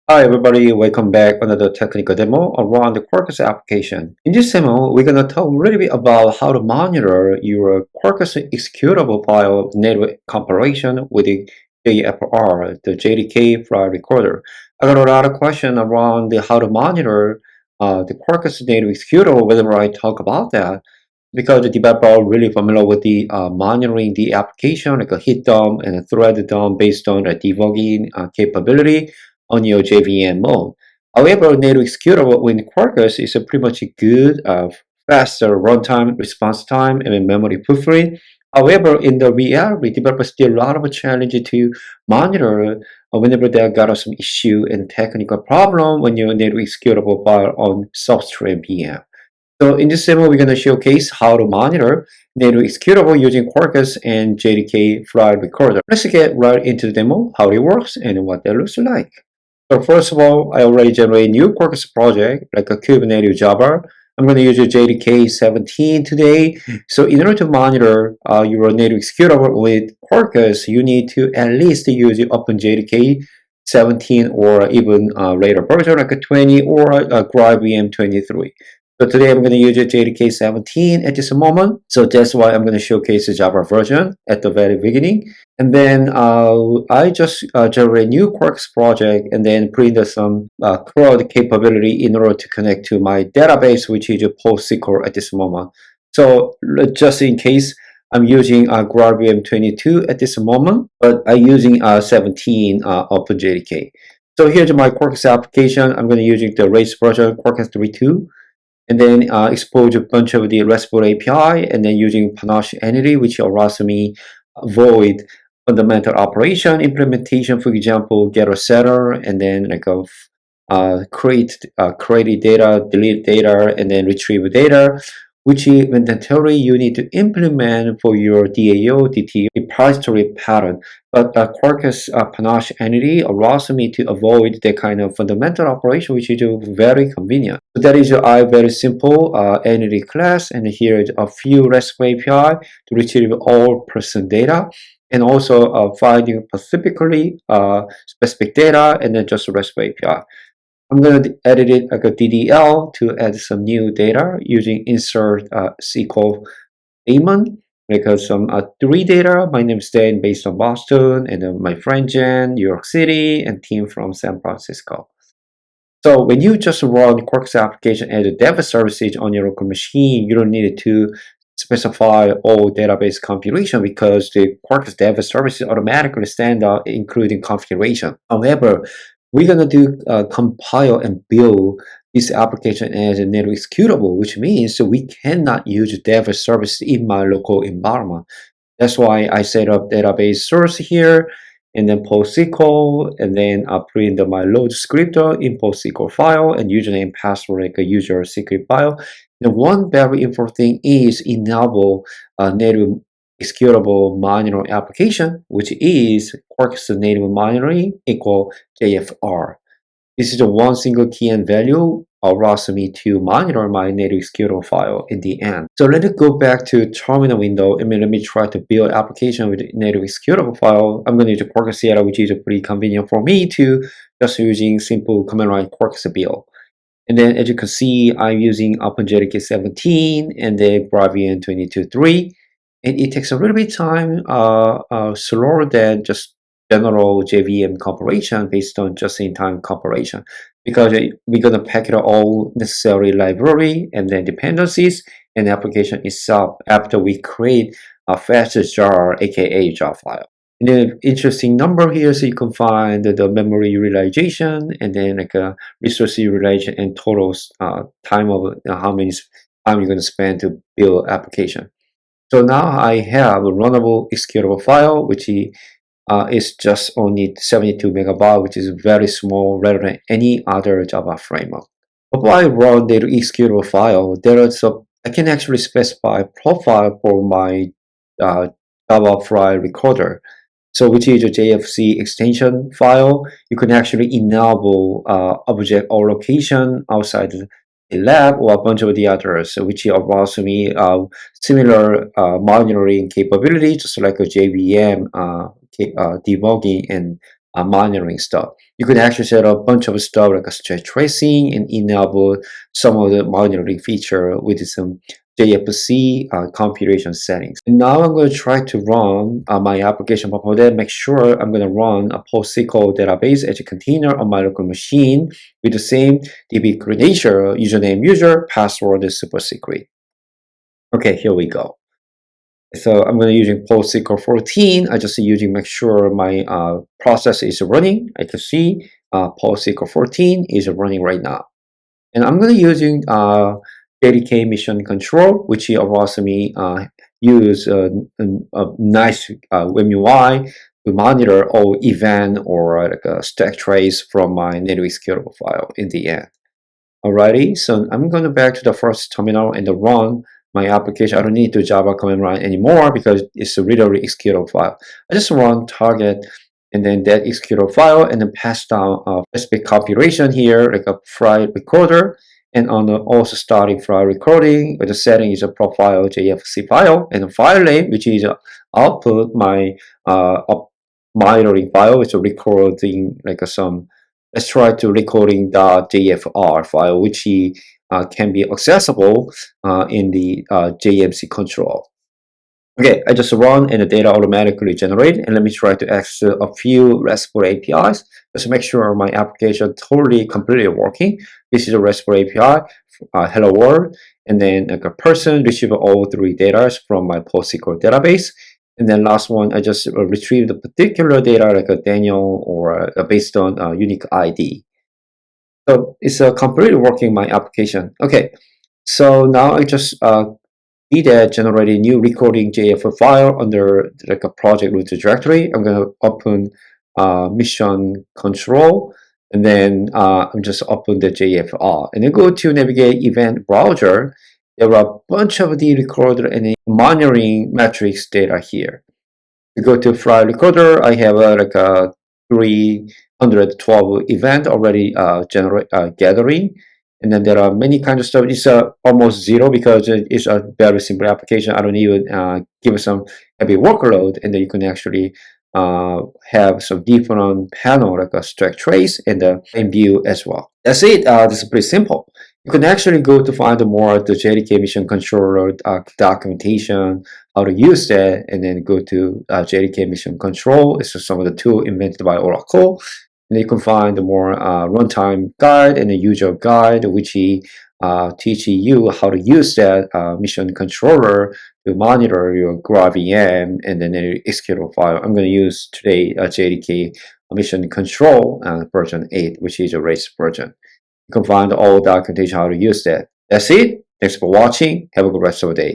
Hi everybody, welcome back another technical demo around the Quarkus application. In this demo, we're going to talk a little bit about how to monitor your Quarkus executable file native compilation with the JFR, the JDK file recorder. I got a lot of questions around how to monitor the Quarkus native executable whenever I talk about that, because the developer are really familiar with the monitoring the application, like a hit dump and a thread dump based on the debugging capability on your JVM mode. However, native executable with Quarkus is a pretty much good, faster runtime, response time, and memory buffering. However, in the reality, developers still a lot of challenge to monitor whenever they got some issue and technical problem when your native executable file on substrate VM. So in this demo, we're going to showcase how to monitor native executable using Quarkus and JDK file recorder. Let's get right into the demo, how it works, and what that looks like. So first of all, I already generated a new Quarkus project, like a Kubernetes Java. I'm going to use a JDK 17 today. So in order to monitor your native executable with Quarkus, you need to at least use OpenJDK 17 or even later version like a 20 or a GraalVM 23. So today I'm going to use a JDK 17 at this moment. So that's why I'm going to showcase the Java version at the very beginning. And then I just generate a new Quarkus project and then print some CRUD capability in order to connect to my database, which is a PostSQL at this moment. So just in case, I'm using GraalVM 22 at this moment, but I'm using 17 OpenJDK. So here's my Quarkus application. I'm going to using the latest version Quarkus 3.2 and then expose a bunch of the RESTful API, and then using Panache entity, which allows me avoid fundamental operation implementation, for example, getter setter, and then like a create data, delete data, and then retrieve data, which eventually you need to implement for your DAO, DTO repository pattern. But Quarkus Panache entity allows me to avoid that kind of fundamental operation, which is very convenient. So that is a very simple entity class, and here is a few RESTful API to retrieve all person data, and also finding specifically specific data, and then just RESTful API. I'm going to edit it like a DDL to add some new data using insert SQL daemon, because some three data. My name is Dan based on Boston, and then my friend Jen, New York City, and team from San Francisco. So when you just run Quarkus application as a dev services on your local machine, you don't need to specify all database configuration because the Quarkus dev services automatically stand out, including configuration. However, we're going to do compile and build this application as a native executable, which means we cannot use dev service in my local environment. That's why I set up database source here, and then PostSQL, and then I print my load scripter in PostSQL file and username password like a user secret file. And one very important thing is enable native executable monitoring application, which is Quarkus native monitoring equal JFR. This is the one single key and value allows me to monitor my native executable file in the end. So let me go back to terminal window and let me try to build application with native executable file. I'm going to use the Quarkus CLI, which is pretty convenient for me to just using simple command line Quarkus build. And then as you can see, I'm using OpenJDK 17 and then GraalVM 22.3. And it takes a little bit of time, slower than just general JVM compilation based on just-in-time compilation, because we're going to pack it all necessary library and then dependencies and application itself after we create a fast jar, aka jar file. And then interesting number here, so you can find the memory utilization and then like a resource utilization and total time of how many time you're going to spend to build application. So now I have a runnable executable file, which is just only 72 megabyte, which is very small rather than any other Java framework. Before I run the executable file, I can actually specify a profile for my Java file recorder. So which is a JFC extension file. You can actually enable object or location outside the lab or a bunch of the others, which allows me similar monitoring capability, just like a JVM debugging and monitoring stuff. You could actually set up a bunch of stuff like a stress tracing and enable some of the monitoring feature with some JFC computation settings. And now I'm going to try to run my application, but for that, make sure I'm going to run a PostSQL database as a container on my local machine with the same DB credential, username, user, password, and super secret. Okay, here we go. So I'm going to using PostSQL 14. I just using make sure my process is running. I can see PostSQL 14 is running right now. And I'm going to using JDK mission control, which allows me use a nice web UI to monitor all event or like a stack trace from my native executable file in the end. Alrighty, so I'm going to back to the first terminal and run my application. I don't need to Java command run anymore because it's a literally executable file. I just run target and then that executable file and then pass down a specific configuration here like a file recorder, and on the also starting file recording the setting is a profile JFC file and a file name which is output my monitoring file, which is recording like some. Let's try to recording the JFR file, which can be accessible in the JMC control. Okay, I just run and the data automatically generate, and let me try to access a few RESTful APIs just to make sure my application totally completely working. This is a RESTful API, hello world, and then like a person receive all three data from my PostSQL database. And then last one, I just retrieve the particular data like a Daniel or based on a unique ID. So it's completely working my application. Okay, so now I just did that generate a new recording JFR file under like a project root directory. I'm gonna open mission control, and then I'm just open the JFR and then go to navigate event browser. There are a bunch of the recorder and monitoring metrics data here. You go to file recorder. I have like a 312 event already gathering, and then there are many kinds of stuff. It's almost zero because it's a very simple application. I don't even give some heavy workload, and then you can actually have some different panel like a stack trace and the view as well. That's it. This is pretty simple. You can actually go to find more the JDK mission controller documentation, how to use that, and then go to JDK mission control. It's just some of the tools invented by Oracle. And you can find the more runtime guide and the user guide, which teach you how to use that mission controller to monitor your GraalVM and then the executable file. I'm going to use today JDK mission control version 8, which is a race version. You can find all documentation how to use that. That's it. Thanks for watching. Have a good rest of the day.